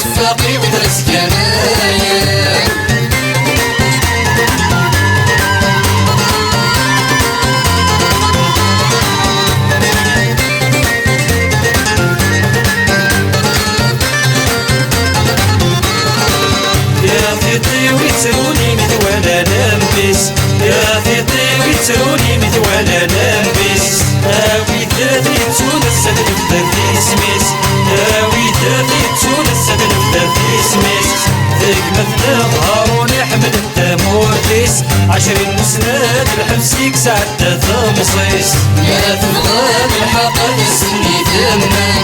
صفاقي ودرس كنايا. يا فيطي ويتروني مثوالا لمبس، يا فيطي ويتروني مثوالا لمبس، هاوي ثلاثي تسون السدن بدا في سميس، هاوي ثلاثي تسون السدن بدا في سميس، ذيك مثل ظهرون يحمل التمورتيس، 20 مسند الحبسيك سعد ثمصيس. ما تبغى بالحق تسني ثمن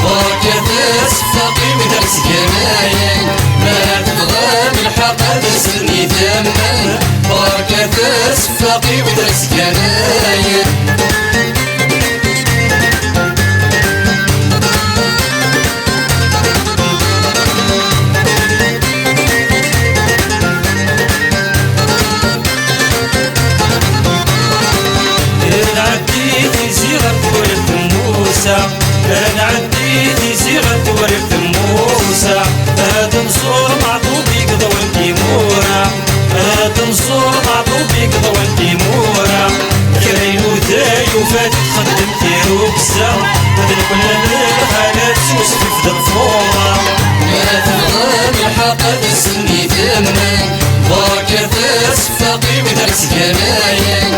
بركة صفاقي ودرس كنايا. ما تبغى بالحق تسني ثمن بركة صفاقي ودرس كنايا. انا عديتي صيغة ورث موسى، هاد نصور معطوبي قضوى التيمورة، هاد نصور معطوبي قضوى التيمورة، كريم وذاي وفات خدم تيروكسا، هاد الكل الخالات وصفي في دفورة. ما تبغى بالحق تسني ثمن بركة صفاقي ودرس كنايا.